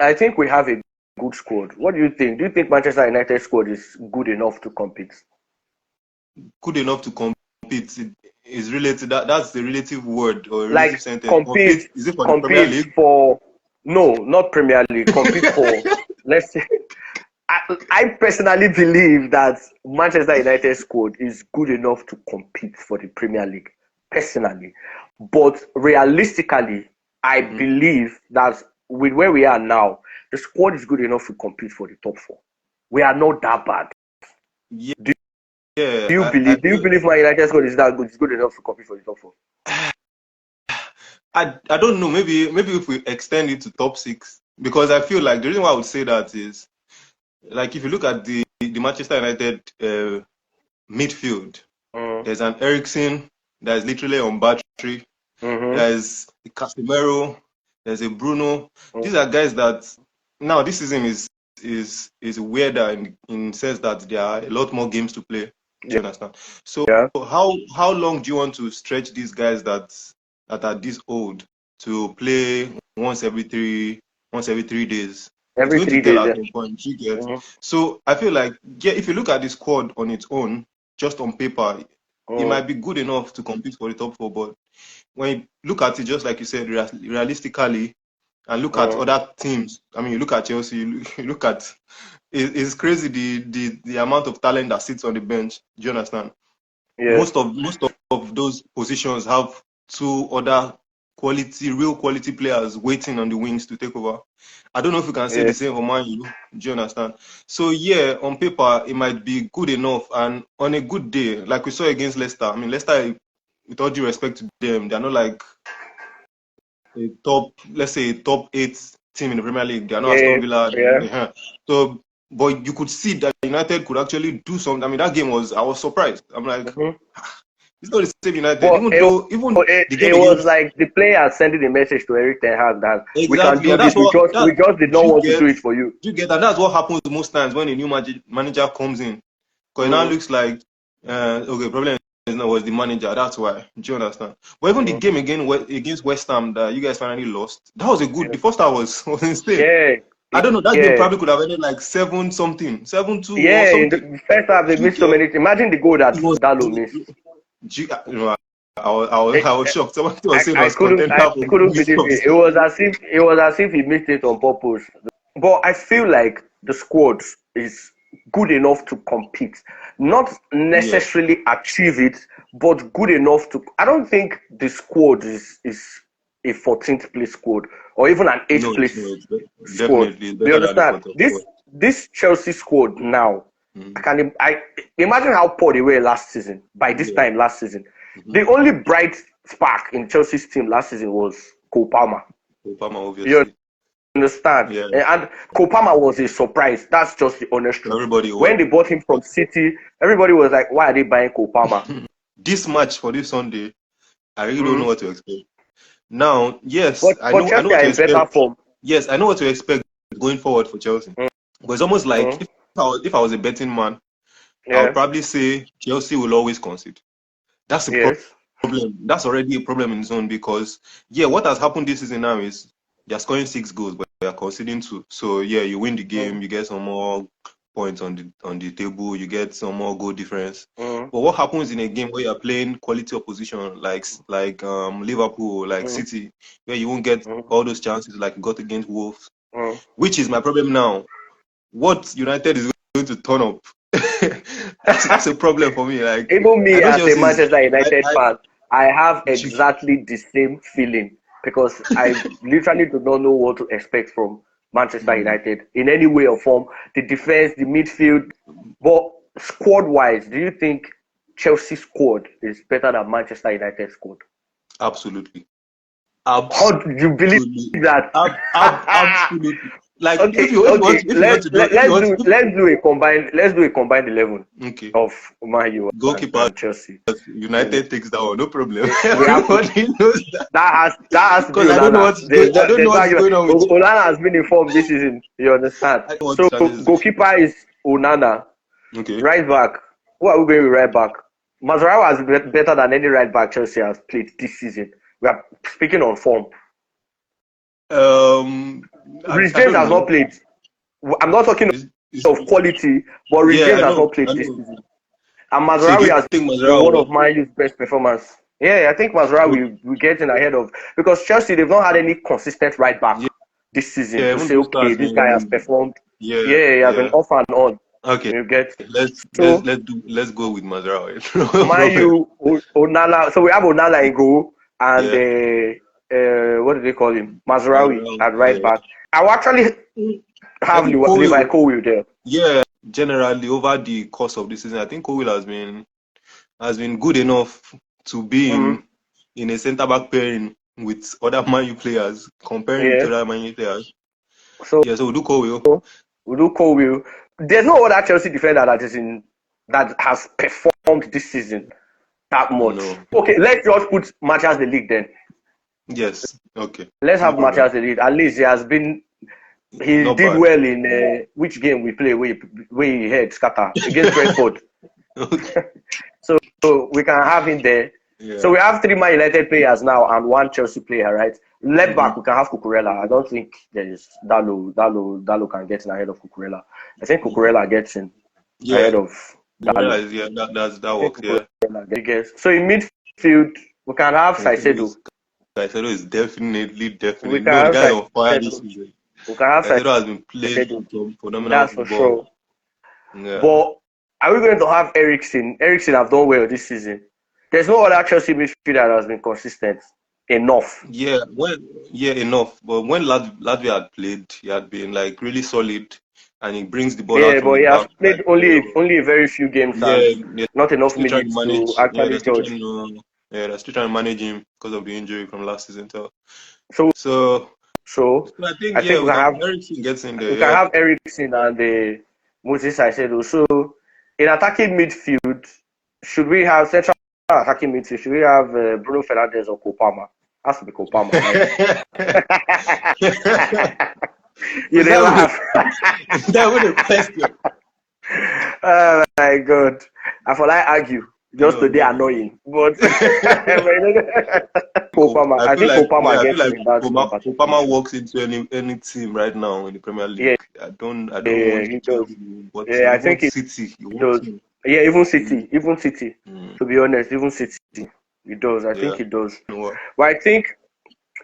I think we have a good squad. What do you think? Do you think Manchester United squad is good enough to compete? Good enough to compete is relative. That's the relative word or a relative Like sentence. compete, Compete, is it for the Premier compete League? for no, not Premier League. Compete for let's say. I personally believe that Manchester United squad is good enough to compete for the Premier League. Personally, but realistically, I Hmm. believe that with where we are now, the squad is good enough to compete for the top four. We are not that bad. Yeah, Do, yeah. do you I believe? Do you feel believe my United squad is that good? It's good enough to compete for the top four. I don't know. Maybe if we extend it to top six, because I feel like the reason why I would say that is like if you look at the Manchester United midfield, Mm, there's an Ericsson that is literally on battery. mm-hmm, There's a Casemiro. There's a Bruno. mm, These are guys that now this season is weirder in sense that there are a lot more games to play. Do yeah, you understand? So yeah. how long do you want to stretch these guys that are this old to play once every 3 days? It's Every going to three tell days. at Yeah. some point. You get. Mm-hmm, So I feel like yeah, if you look at the squad on its own, just on paper, it mm, might be good enough to compete for the top four, but when you look at it, just like you said, realistically, and look at mm, other teams. I mean, you look at Chelsea. You look at it's crazy the amount of talent that sits on the bench. Do you understand? yeah. Most of those positions have two other real quality players waiting on the wings to take over. I don't know if you can say Yeah. the same for Man U. Do you understand? So yeah, on paper it might be good enough, and on a good day, like we saw against Leicester. I mean, Leicester, with all due respect to them, they're not like a top, let's say, a top eight team in the Premier League. They are not Yeah. Aston Villa. Yeah. So, but you could see that United could actually do something. I mean, that game I was surprised. I'm like, Mm-hmm. it's not the same United. But Even the game it was against like the player sending a message to Eric Ten Hag that we can exactly, do and this. that's what that We just did not you want to do get, it for you. and that's what happens most times when a new manager comes in. Because it now Mm, looks like, okay, problem is not was the manager. That's why. Do you understand? But even the mm, game against West Ham that you guys finally lost, that was a good. The first half was insane. yeah. I don't know. That game Yeah. probably could have ended like 7-2 or Yeah. In something. the first half, they You missed so get many. Imagine the goal that it was. Dalo missed. You know, I was shocked. Somebody was saying I I was contender for couldn't missed believe it. It was as if he missed it on purpose. But I feel like the squad is good enough to compete, not Yeah, necessarily achieve it, but good enough to. I don't think the squad is a 14th place squad or even an no, 8th place squad. definitely it's Do you better than the understand? fourth, of course. This Chelsea squad now. Mhm. I imagine how poor they were last season. By this Yeah. time last season, Mm-hmm. the only bright spark in Chelsea's team last season was Cole Palmer. Obama, You obviously. understand? Yeah, And Cole Palmer was a surprise. That's just the honest truth. everybody was. When they bought him from City, everybody was like, "Why are they buying Cole Palmer?" This match for this Sunday, I really don't know Mm. what to expect. Now, yes, But I know Chelsea what are to in better expect. form. Yes, I know what to expect going forward for Chelsea. Mm. But it's almost like Mm. if I was a betting man, I would Yeah. probably say Chelsea will always concede. That's a Yes. problem. That's already a problem in zone because yeah, what has happened this season now is they're scoring 6 goals, but they're conceding 2. So yeah, you win the Mm. game, you get some more points on the table, you get some more goal difference. Mm. But what happens in a game where you're playing quality opposition like Liverpool, like Mm. City, where you won't get Mm. all those chances like you got against Wolves, Mm. which is my problem now. What United is going to turn up? That's a problem for me. Like Even I me know as a Chelsea is Manchester United I fan, I have exactly the same feeling because I literally do not know what to expect from Manchester Mm. United in any way or form. The defense, the midfield, but squad wise, do you think Chelsea squad is better than Manchester United squad? Absolutely. How do you believe Absolutely. that? Absolutely. Like Okay, okay. if you want to do if you want if, Let's do a combined 11 okay. of Man U Goalkeeper and Chelsea. We, United takes that one, no problem. we have to Everybody knows that. that has to be Because Onana. I don't know There's what not is going on with you. Onana has been informed this season. You understand? I don't know what So strategies. goalkeeper is Onana. Okay. Right back. Who are we going with right back? Mazarawa has been better than any right back Chelsea has played this season. We are speaking on form. Rhys I James don't has not know. played. I'm not talking of quality, but Rhys Yeah, James has not I played this know. season. And So do Mazraoui you has think been Mazara one will? of Man U's best performance. Yeah, I think Mazraoui will get in ahead of, because Chelsea, they've not had any consistent right back Yeah, this season yeah, to even say, though Star okay, has this guy has been. performed. Yeah, Yeah, he has been yeah. off and on. Okay, You get. let's So let's do let's go with Mazara. No Man problem. U, Onana. So we have Onana in goal and Yeah, what do they call him? Mazraoui Mazara. at right Yeah. back. I will actually I have think Levi Cole. Colwill there. Yeah, generally over the course of the season, I think Cole has been good enough to be Mm, in a centre back pairing with other Man U players, comparing with yeah. other Man U players. So Yeah, so we'll do Cole. we do Colwill. There's no other Chelsea defender that has performed this season that much. No. Okay, let's just put Matches the league then. Yes. Okay. Let's No have problem. Matches the league. At least he Not did bad. well in which game we play where he had scatter against Brentford. Okay. So we can have him there. So Yeah. we have 3 Man United players now and 1 Chelsea player, right? Left hmm back we can have Cucurella. I don't think there is Dalo can get in ahead of Cucurella. I think Cucurella gets in Yeah. ahead of Dalo. Yeah. That I think works. Yeah. Cucurella gets. So in midfield we can have Saicedo. Caicedo is We definitely. can No, the have guy is on fire this Saicedo. season. We can have Caicedo has been playing Saicedo. some phenomenal That's for football. sure. Yeah. But are we going to have Eriksen? Eriksen have done well this season. There's no other Chelsea midfielder that has been consistent enough. Yeah, enough. But when Latvia had played, he had been like really solid, and he brings the ball out Yeah, from but the he has back. played only a very few games Yeah, and they're not enough still trying to minutes to manage. Yeah, actually judge. they're still trying to manage him because of the injury from last season. So, So, so I think I think we can have Eriksen gets in there. Yeah, Eriksen and Moses Caicedo. So in attacking midfield, should we have central attacking midfield? Should we have Bruno Fernandes or Kopama? Has to be Kopama, right? You is didn't that laugh. is that what the question? Oh my god. I for like argue just Oh today man. annoying. But Kopama, I think Kopama I feel gets like in that number 2 Obama position. walks into any team right now in the Premier Yeah, League. I don't yeah, want he does. Chelsea, but Yeah, I even think he City, he walks does. in. Yeah, Mm, even City. mm, To be honest, even City, he does. I think yeah, he does. you know what? But I think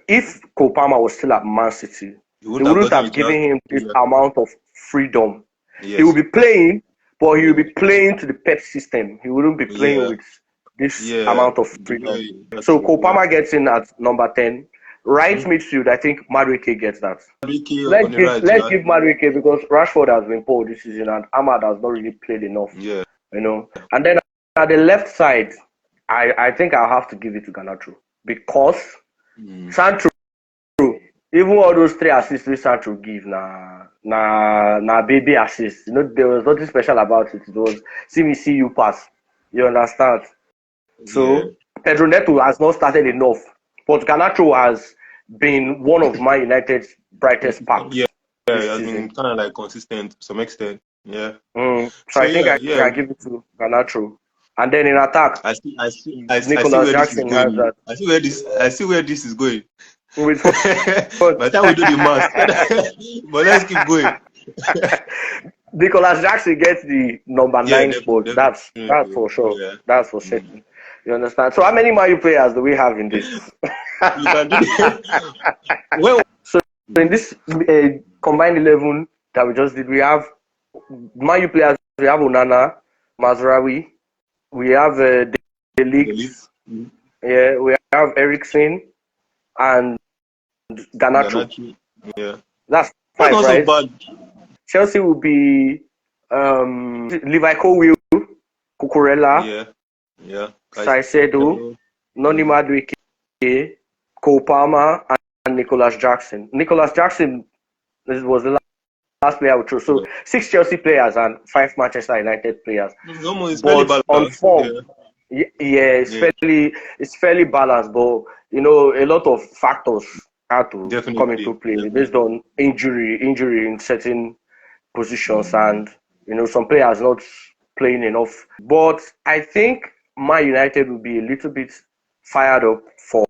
if Kopama was still at Man City, He they wouldn't have wouldn't gotten the have chance. given him this Yeah. amount of freedom. He will Yes. be playing, but he will Yeah. be playing to the Pep system. He wouldn't be playing Yeah. with this Yeah. amount of The freedom. way that's So true. Yeah. Kopama gets in at number 10. Right Mm-hmm. midfield, I think Madueke gets that. Ricky on the right. Let's Yeah. give Madueke because Rashford has been poor this season and Ahmad has not really played enough, Yeah. And then at the left side, I think I'll have to give it to Garnacho because Mm. Sancho, even all those 3 assists wey Sancho give na baby assist. There was nothing special about it. It was see me see you pass. You understand? Yeah. So Pedro Neto has not started enough, but Garnacho has been one of Man United's brightest sparks Yeah. Yeah. It this has season. been kind of like consistent to some extent. Yeah. So So I think yeah, I yeah. can give it to Garnacho. And then in attack, I see Nicholas where this is Jackson has going. that. I see where this is going. With By the time we do the math, but let's keep going. Nicholas Jackson gets the number Yeah, 9 spot. That's definitely. for sure. Yeah. That's for Mm. certain. You understand? So how many Man U players do we have in this? You can do well. So in this combined 11 that we just did, we have Man U players. We have Onana, Mazraoui. We have De Ligt. Mm. Yeah, we have Eriksen and Garnacho. Yeah. That's That's 5, not so right? bad. Chelsea will be Levi Colwill, Cucurella, Yeah. Yeah. Caicedo, Noni Madueke, Cole Palmer, and Nicholas Jackson. Nicholas Jackson was the last player we chose. So 6 Chelsea players and 5 Manchester United players. It's But fairly on balanced. form, Yeah. it's fairly balanced. But a lot of factors have to come into play based on injury in certain positions, and some players not playing enough. But I think Man United will be a little bit fired up for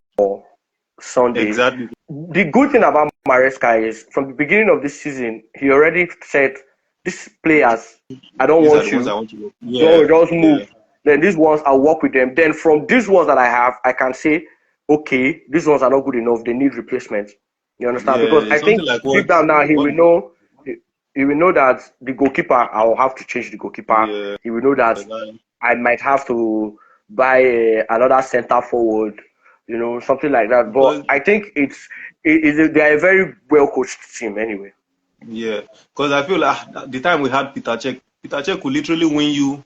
Sunday. Exactly. The good thing about Maresca is from the beginning of this season, he already said, these players, I don't These are want the ones I you. want to go. So Yeah, just yeah, move. Then these ones, I'll work with them. Then from these ones that I have, I can say, okay, these ones are not good enough. They need replacement. You understand? yeah. Because I It's something think like deep down now, what he will know that the goalkeeper, I'll have to change the goalkeeper. yeah, He will know that like, I might have to buy another center forward, something like that. But because I think they are a very well coached team anyway. yeah, because I feel like the time we had Peter Cech could literally win you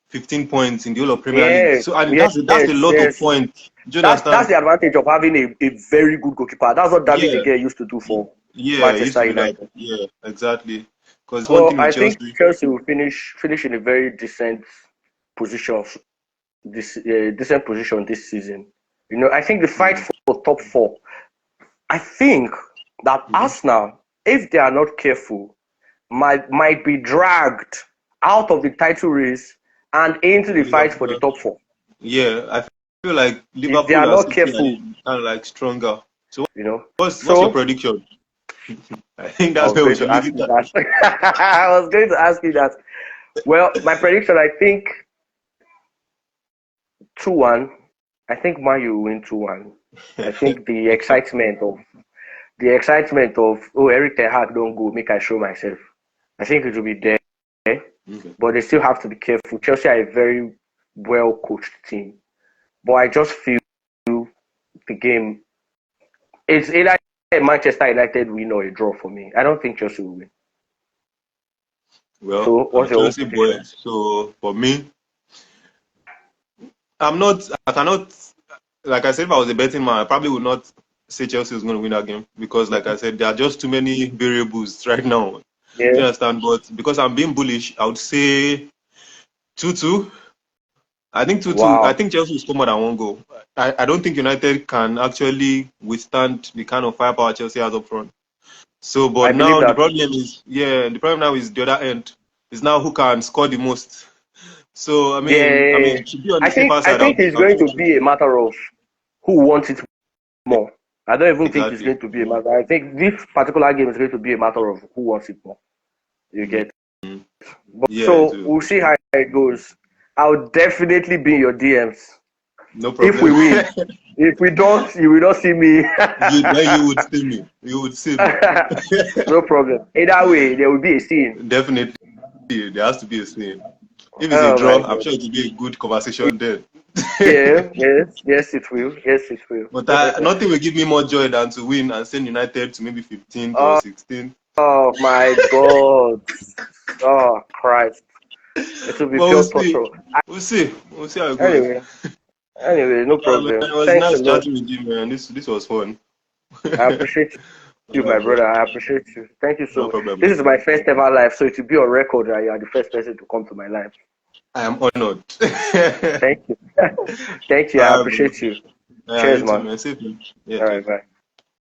15 points in the whole of Premier League. Yes, So and yes, that's a yes, lot of yes. points. Do you That's understand? the advantage of having a very good goalkeeper. That's what David De Yeah, Gea used to do for yeah. It used Manchester to do that. United. Yeah, exactly. Because one But thing with I think Chelsea. Chelsea will finish in a very position decent position this season. I think the fight Mhm, for top four. I think that mhm. Arsenal, if they are not careful, might be dragged out of the title race and into the fight for the Liverpool. top four. Yeah, I feel like If they are Liverpool and not City careful, are kind of like stronger. So you know. what's your So prediction? I think I that's was where we going to should leave ask it you at. that. I was going to ask you that. Well, my prediction, I think 2-1. I think Man U will win 2-1. I think the excitement of Eric Ten Hag don't go, make I show myself. I think it will be there, Okay. but they still have to be careful. Chelsea are a very well coached team, but I just feel the game it's either a Manchester United win or a draw for me. I don't think Chelsea will win. Well, So, I'm a what's your own Chelsea boy, prediction? so for me, I cannot, like I said, if I was a betting man, I probably would not say Chelsea is going to win that game because, like I said, there are just too many variables right now. Do Yeah. you understand? But because I'm being bullish, I would say 2-2. I think 2-2. I Wow. think Chelsea will score more than one goal. I don't think United can actually withstand the kind of firepower Chelsea has up front. So, I but believe now the that too. problem is, yeah, the problem now is the other end. Is now who can score the most. So, Yeah. to be on the I think safer I side, think it's I'll going say to be a 2-2. matter of who wants it more. I don't even think it's Exactly. going to be a matter. I think this particular game is going to be a matter of who wants it more. You Mhm. get. But Yeah, it so will. we'll see how it goes. I'll definitely be in your DMs No if we problem. win. If we don't, you will not see me. You would see me. You would see me. No problem. Either way, there will be a scene. Definitely. There has to be a scene. If it's a Oh my draw, I'm god. sure it will be a good conversation then. Yeah, yes, yes, it will. Yes, it will. But nothing will give me more joy than to win and send United to maybe 15th or Oh, 16th. oh my god. Oh Christ. It will be But we'll pure see. torture. We'll see. We'll see how it goes. Anyway, anyway, no Man, problem. it was Thanks a nice lot. chatting with you, man. This was fun. I appreciate you, Alright, my bro. brother. I appreciate you. Thank you so No much. problem, This bro. is my first ever live, so it will be on record that you are the first person to come to my life. I am honored. Thank you. Thank you. I Alright, bro. appreciate you. Yeah, Cheers, you too, man. man. Safe, man. Yeah, All right, cheers. bye.